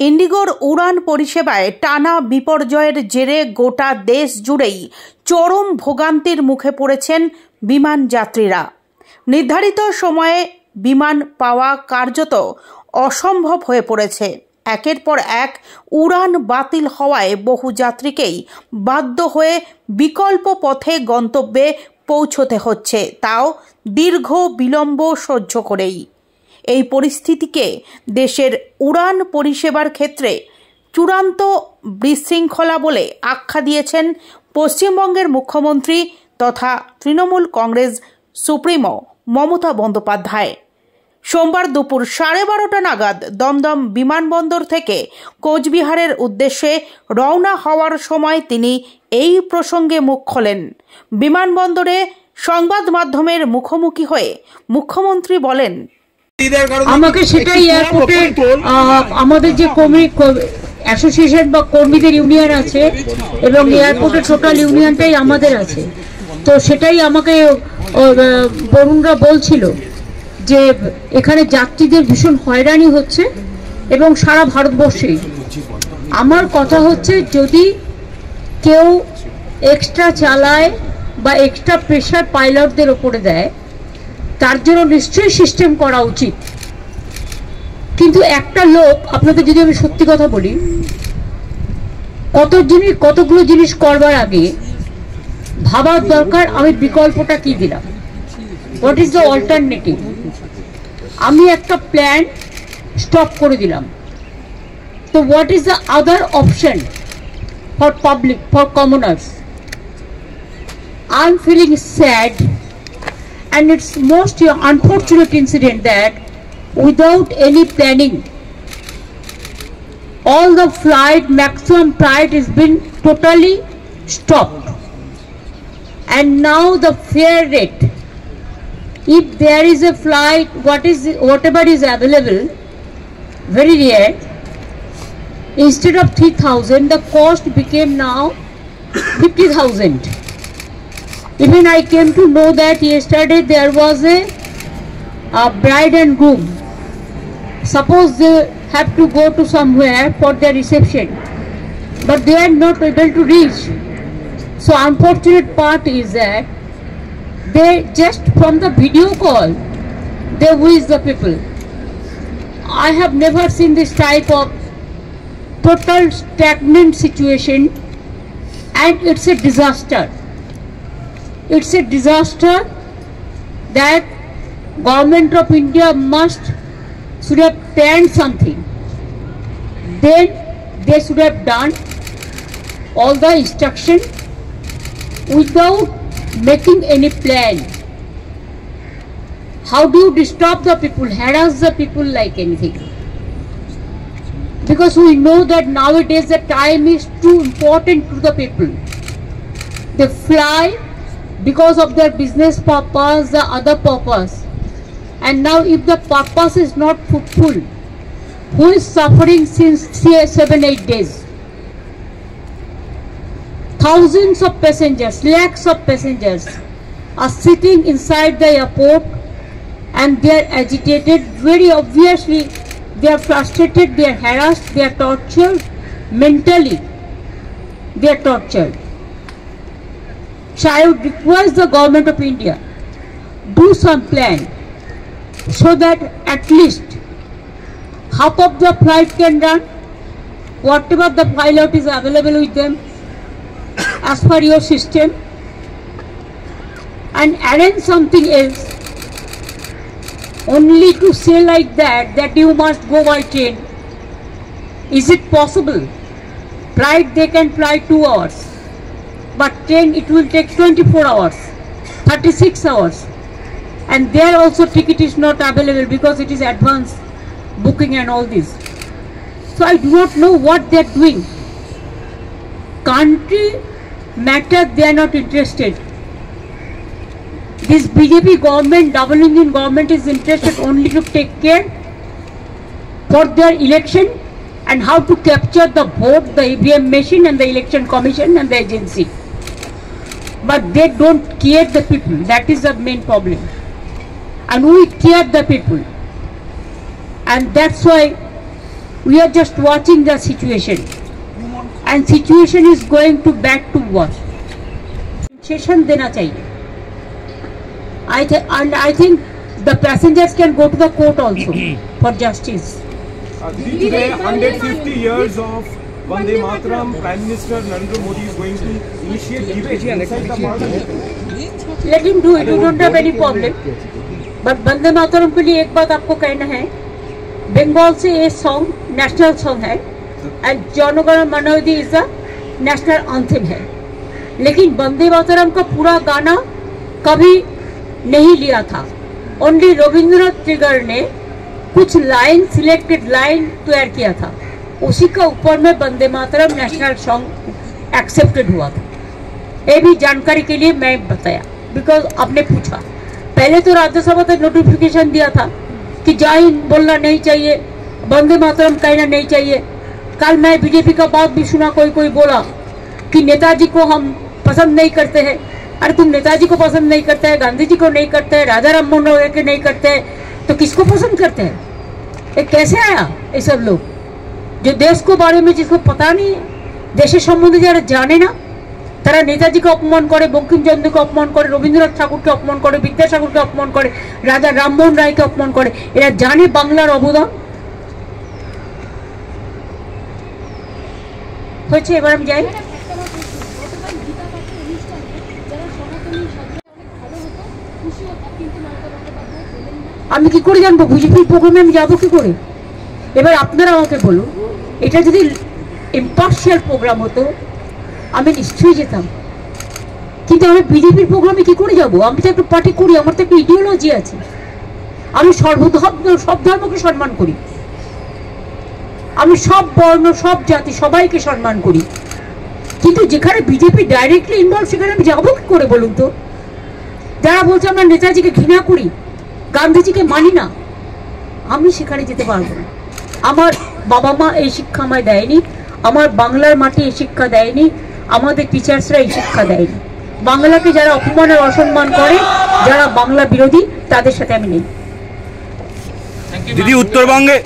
ইন্ডিগোর উড়ান পরিষেবায় টানা বিপর্যয়ের জেরে গোটা দেশ জুড়েই চরম ভোগান্তির মুখে পড়েছেন বিমান যাত্রীরা। নির্ধারিত সময়ে বিমান পাওয়া কার্যত অসম্ভব হয়ে পড়েছে। একের পর এক উড়ান বাতিল হওয়ায় বহু যাত্রীকেই বাধ্য হয়ে বিকল্প পথে গন্তব্যে পৌঁছতে হচ্ছে, তাও দীর্ঘ বিলম্ব সহ্য করেই। এই পরিস্থিতিকে দেশের উড়ান পরিষেবার ক্ষেত্রে চূড়ান্ত বিশৃঙ্খলা বলে আখ্যা দিয়েছেন পশ্চিমবঙ্গের মুখ্যমন্ত্রী তথা তৃণমূল কংগ্রেস সুপ্রিমো মমতা বন্দ্যোপাধ্যায়। সোমবার দুপুর 12:30 নাগাদ দমদম বিমানবন্দর থেকে কোচবিহারের উদ্দেশ্যে রওনা হওয়ার সময় তিনি এই প্রসঙ্গে মুখ খোলেন। বিমানবন্দরে সংবাদ মাধ্যমের মুখোমুখি হয়ে মুখ্যমন্ত্রী বলেন, আমাকে সেটাই এয়ারপোর্টে আমাদের যে অ্যাসোসিয়েশন বা কর্মীদের ইউনিয়ন আছে এবং এয়ারপোর্টের টোটাল ইউনিয়নটাই আমাদের আছে, তো সেটাই আমাকে বরুণরা বলছিল যে এখানে যাত্রীদের ভীষণ হয়রানি হচ্ছে এবং সারা ভারতবর্ষেই। আমার কথা হচ্ছে, যদি কেউ এক্সট্রা চালায় বা এক্সট্রা প্রেশার পাইলটদের ওপরে দেয়, তার জন্য নিশ্চয়ই সিস্টেম করা উচিত। কিন্তু একটা লোক, আপনাদের যদি আমি সত্যি কথা বলি, কতগুলো জিনিস করবার আগে ভাবার দরকার আমি বিকল্পটা কি দিলাম, হোয়াট ইজ দ্য অল্টারনেটিভ। আমি একটা প্ল্যান স্টপ করে দিলাম, তো what is the other option for public, for commoners. I am feeling sad and it's most unfortunate incident that without any planning all the maximum flight has been totally stopped, and now the fare rate, if there is a flight, whatever is available, very rare, instead of 3,000 the cost became now 50,000. Even I came to know that yesterday there was a bride and groom. Suppose they have to go to somewhere for their reception, but they are not able to reach. So unfortunate part is that they just from the video call they wish the people. I have never seen this type of total stagnant situation, and it's a disaster. It's a disaster that Government of India should have planned something. Then they should have done all the instruction without making any plan. How do you disturb the people, harass the people like anything? Because we know that nowadays the time is too important to the people. They fly because of their business purpose, the other purpose, and now if the purpose is not fruitful, who is suffering since 7-8 days? Thousands of passengers, lakhs of passengers are sitting inside the airport and they are agitated. Very obviously they are frustrated, they are harassed, they are tortured mentally, they are tortured. So I would request the Government of India, do some plan so that at least half of the flight can run, whatever the pilot is available with them as per your system, and arrange something else. Only to say like that you must go by train. Is it possible? Flight they can fly 2 hours. But train it will take 24 hours, 36 hours, and there also ticket is not available because it is advance booking and all this. So I do not know what they are doing. Country matter they are not interested. This BJP government, double engine government, is interested only to take care for their election and how to capture the vote, the EVM machine and the election commission and the agency. But they don't care the people. That is the main problem, and we care the people, and that's why We are just watching the situation, and situation is going to back to what? Session dena chahiye. I think the passengers can go to the court also for justice. Today, 150 years of Vande Mataram, Prime Minister Narendra Modi is going to initiate debate inside the parliament. Let him do it. We don't have any problem. But Vande Mataram के लिए एक बात आपको कहना है, बंगाल से ये song national song है, and जनगण मन अधि इज द नेशनल एंथम है. लेकिन वंदे मातरम का पूरा गाना कभी नहीं लिया था. ओनली रविंद्रनाथ टैगोर ने कुछ लाइन, सिलेक्टेड लाइन तैयार किया था. उसी का ऊपर में Vande Mataram national song accepted हुआ था. ये भी जानकारी के लिए मैं बताया, बिकॉज आपने पूछा. पहले तो राज्यसभा तक नोटिफिकेशन दिया था कि जय हिंद बोलना नहीं चाहिए, वंदे मातरम कहना नहीं चाहिए. कल मैं बीजेपी का बात भी सुना, कोई बोला कि नेताजी को हम पसंद नहीं करते हैं. अरे तुम नेताजी को पसंद नहीं करते हैं, गांधी जी को नहीं करते हैं, राजा राम मोहन राय के नहीं करते हैं, तो किसको पसंद करते हैं? ये कैसे आया ये सब लोग जो देश को बारे में जिसको पता नहीं है, देशेर सम्बन्धे যারা জানে না, তারা নেতাজিকে অপমান করে, বঙ্কিমচন্দ্রকে অপমান করে, রবীন্দ্রনাথ ঠাকুরকে অপমান করে, বিদ্যাসাগরকে অপমান করে, রাজা রামমোহন রায়কে অপমান করে. এরা জানে বাংলার অবদান হয়েছে. এবার আমি যাই. আমি কি করে জানবো বিজেপির প্রোগ্রামে আমি যাবো কি করে? এবার আপনারা আমাকে বলুন, এটা যদি ইম্পার্শিয়াল প্রোগ্রাম হতো আমি নিশ্চয়ই যেতাম, কিন্তু আমি বিজেপির প্রোগ্রামে কি করে যাব? আমি তো একটা পার্টি করি, আমার তো একটা ইডিওলজি আছে. আমি সব ধর্মকে সম্মান করি, আমি সব বর্ণ, সব জাতি, সবাইকে সম্মান করি. কিন্তু যেখানে বিজেপি ডাইরেক্টলি ইনভলভ সেখানে আমি যাবো কি করে বলুন তো? যারা বলছে আমরা নেতাজিকে ঘৃণা করি, গান্ধীজিকে মানি না, আমি সেখানে যেতে পারবো না. আমার বাবা মা এই শিক্ষা আমায় দেয়নি, আমার বাংলার মাটি এই শিক্ষা দেয়নি, আমাদের টিচার্সরা এই শিক্ষা দেয়নি. বাংলাকে যারা অপমান আর অসম্মান করে, যারা বাংলা বিরোধী, তাদের সাথে আমি নেই. দিদি উত্তরবঙ্গে